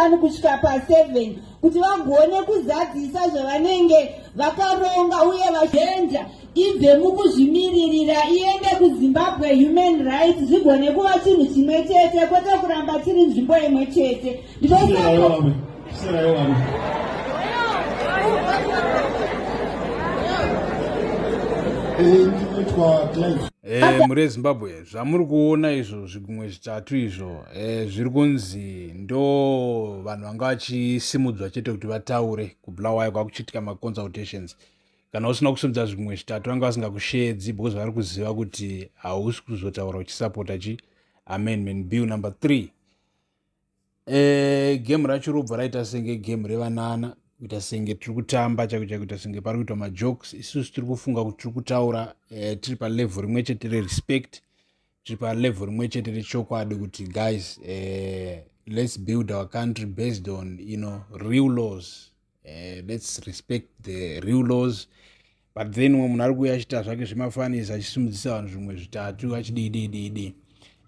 mashanu kusvika pa7 kuti vagone kuzadzisa zvavanenge vakaronga uye vagenda ibve mukuzvimiririra iende kuZimbabwe human rights zvigone kuva chinhu chimwe chete kwete kuramba tiri nzvimbo imwe chete. muri Zimbabwe zvamuri kuona izvo zvigumwe zvitatu izvo zviri kunzi ndo vanhu vanga vachisimudzwa chete kuti vataure kubulawayo kwakuchitika maconsultations. Kana usina kusumudza zvigumwe zvitatu vanga vasingakusheedzi because vari kuziva kuti hausi kuzotaura uchisapota amendment bill number 3. Game racho robva raita senge game revanana, kuita senge tiri kutamba chaiko kuita senge pari kuitwa majokes. Isusu tiri kufunga kuti tiri kutaura tiri palevel rimwe chete respect, tiri palevel rimwe chete rechokwadi kuti guys, let's build our country based on real laws. Let's respect the real laws. But then when munhu ari kuuya achita zvake zvemafanisi achisimudzisa vanhu zvimwe zvitatu achididididi,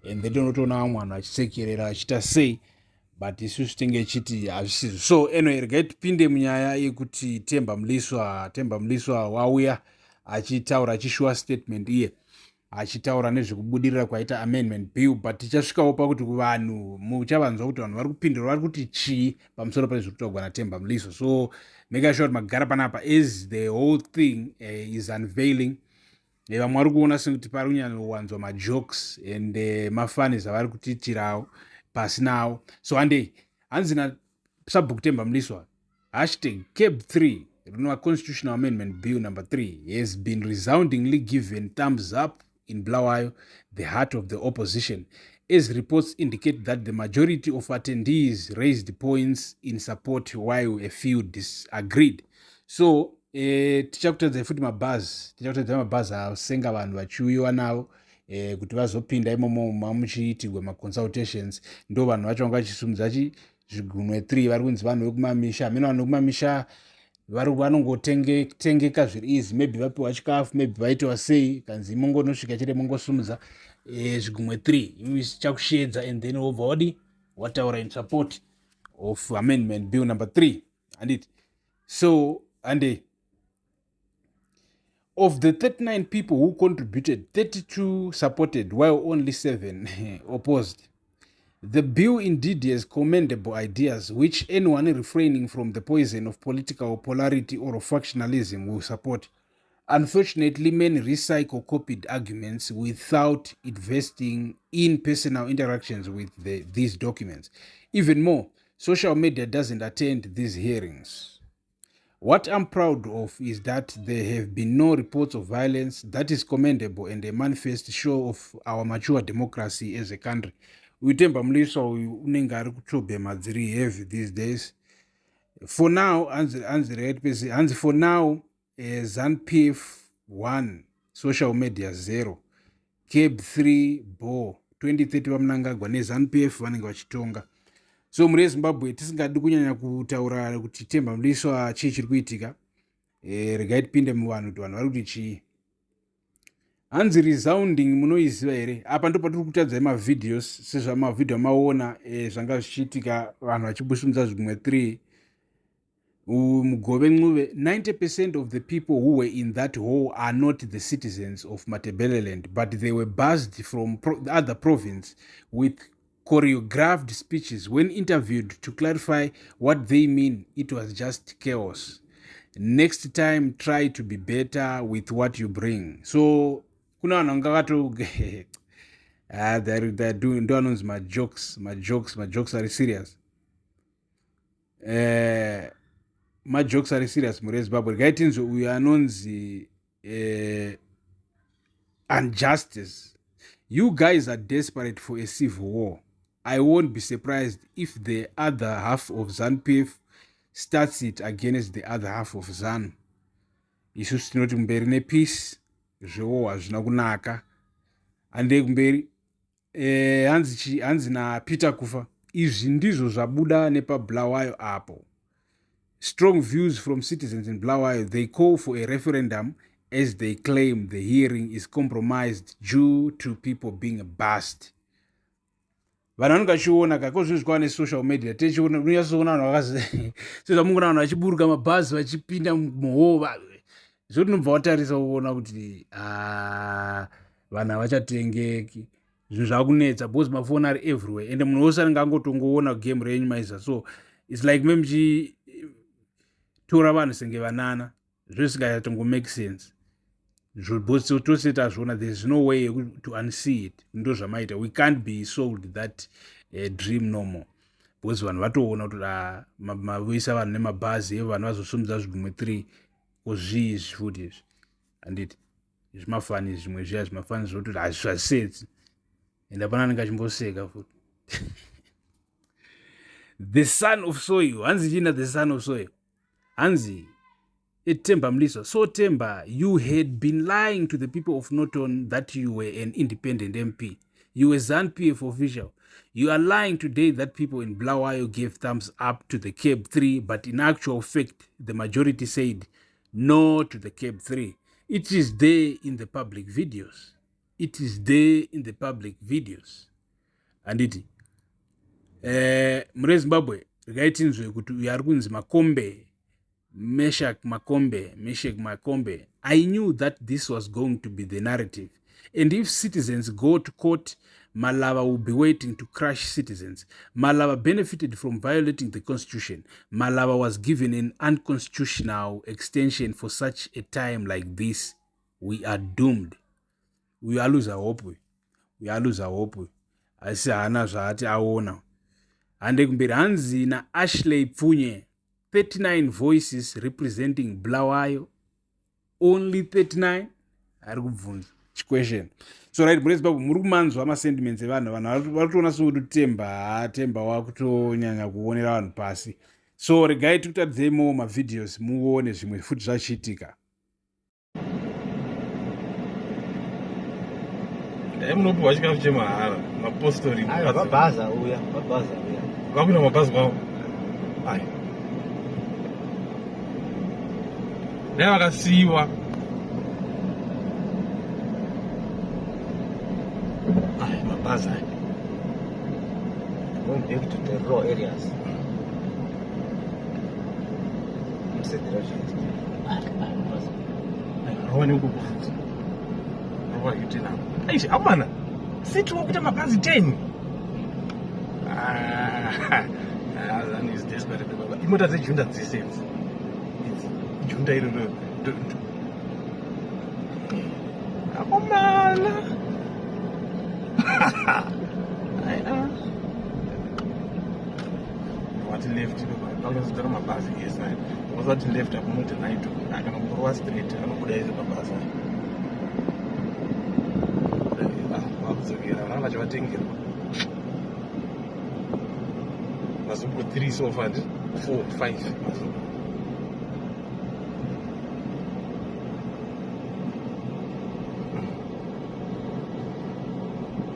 and they don't know vamwe vanhu achisekerera achita sei, but isusu tinge chiti hazvisizo. So anyway, regai tipinde munyaya yekuti Temba Mliswa wauya achitaura achishuwa statement iye achitaura nezvekubudirira kwaita amendment bill, but tichasvikawo pakuti vanhu muchavanzwa kuti vanhu vari kupindura vari kuti chii pamusoro pezviri kutaurwa naTemba Mliswa. So make sure kuti magara panapa as the whole thing is unveiling. Vamwe vari kuona sekuti pari kunyanyovanzwa majokes and mafanis avari kutiitirawo pasi nawo. So handei hanzi nasabhuku Temba Mliswa #CAB3 Renewal Constitutional Amendment Bill number 3 has been resoundingly given thumbs up in Bulawayo, the heart of the opposition, as reports indicate that the majority of attendees raised points in support while a few disagreed. So tichakutadza futi mabhazi asenga vanhu vachiuyiwa navo kuti vazopinda imomo mamuchiitirwa maconsultations. Ndo vanhu vacho vanga vachisumudza zvigumwe 3 vari kunzi vanhu vekumamisha. Hamena vanhu vekumamisha vanongotengeka zviri easy, maybe vapiwa chikafu, maybe vaitiwa sei, kanzi mongonosvika chete mongosumudza zvigumwe 3 chakusheedza, and then wobva wadi wataura in support of amendment bill number 3. Handiti so handei of the 39 people who contributed, 32 supported while only 7 opposed. The bill indeed has commendable ideas which anyone refraining from the poison of political polarity or of factionalism will support. Unfortunately, many recycle copied arguments without investing in personal interactions with these documents. Even more, social media doesn't attend these hearings. What I'm proud of is that there have been no reports of violence. That is commendable and a manifest show of our mature democracy as a country. Temba Mliswa unenge ari kuchobhe madziri heavy these days. For now, hanzi for now, ZANU-PF 1, social media 0, CAB 3, BO 2030 vamunangagwa neZANU-PF vanenge vachitonga. So muri Zimbabwe tisingadi kunyanya kutaura kuti Temba Mliswa chii chiri kuitika, regai tipinde muvanhu kuti vanhu vari kuti chii. Hanzi resounding munoiziva here. Apa ndo patiri kutadza mavideos sezvamavidheo maona zvanga zvichiitika vanhu vachibusumudza zvigumwe 3 mugove Ncube. 90% of the people who were in that hall are not the citizens of Matabeleland, but they were buzzed from the other province with choreographed speeches. When interviewed to clarify what they mean, it was just chaos. Next time, try to be better with what you bring. So kuna vanhu vanga vato they're doing anonzi majokes are serious. Majokes are serious muri Zimbabwe. Regai tinzwe uyu anonzi Unjustice. You guys are desperate for a civil war. I won't be surprised if the other half of ZANU-PF starts it against the other half of ZANU. Isusu tinoti kumberi nepeace, zvewo hazvina kunaka. Ande kumberi hanzi naPeter Kufa. Izvi ndizvo zvabuda nepaBulawayo apo. Strong views from citizens in Bulawayo. They call for a referendum as they claim the hearing is compromised due to people being buzzed. vanhu vanongachiona kakozvizvikwa nesocial media techiona unyasoona vanhu vakazi sezvamungoona vanhu vachiburuka mabhazi vachipinda muhova zvo tinobva watarisa kuona kuti vanhu havachatengeki zvinhu zvakunetsa because mafoni ari everywhere ende munhu wose anenge angotongoona game renyu maiza so its like me muchitora vanhu senge vanana zvisingatongo-make sense because tose tazviona there's no way to unsee it ndo zvamaita we can't be sold that dream no more because vanhu vatoona kuti mavoisa vanhu nemabhazi vanhu vazosumudza zvigumwe 3 kozvii zvifuti izvi handiti zvimafani zvimwe zviya zvimafani zvototi hazvisetsi ende hapana anenge achimboseka futi the son of soil hanzi china the son of soil hanzi Temba Mliso. So Temba, you had been lying to the people of Norton that you were an independent MP. You were ZANU-PF official. You are lying today that people in Bulawayo gave thumbs up to the CAB 3, but in actual fact, the majority said no to the CAB 3. It is there in the public videos. It is there in the public videos. And it Mure Zimbabwe, rigaitinzwe kuti uyu ari kunzi Makombe, Meshach Makombe. I knew that this was going to be the narrative. And if citizens go to court, Malava will be waiting to crush citizens. Malava benefited from violating the constitution. Malava was given an unconstitutional extension for such a time like this. We are doomed. We are lose our hope. We are lose our hope. Asi hana zvaati aona. Ande kumberi hanzi na Ashley Pfunye. 39 voices representing Bulawayo. Only 39? Ari kubvunza. Question. So right, Mure Zimbabwe muri kumanzwa ama-sentiments evanhu varikutoona sokuti Temba wakutonyanya kuonera vanhu pasi. So regai tikutadzemo mavideos muone zvimwe futi zvachiitika. Munopiwa chikafu chemahara mapostori mabhaza uya vakuina mabhazi kwavo dai vakasiyiwa mabhazi going back to the raw areas aone uko kufuti awaitena aishi amana sithi wokuita mabhazi 10 Azani is desperate baba imota dzejunda dzisense junda iro akomana what left pakazotara mabhazi yes right wasati left akunoti night kana kurowa street anobuda izi mabhazi vakuzokera vana vachivatengerwa mazuku 3 so far 4 5 mazuku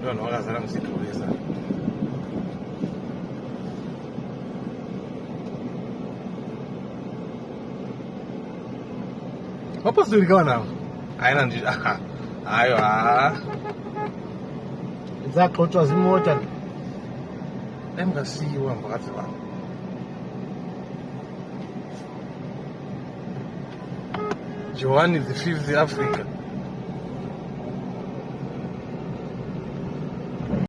vanhu vakazara musitrovesa vapostorika vanhu ava haina ndi hayo dzaxotswa zimota dai mungasiyiwa mbakadzi vanhu Johan is the 5th Africa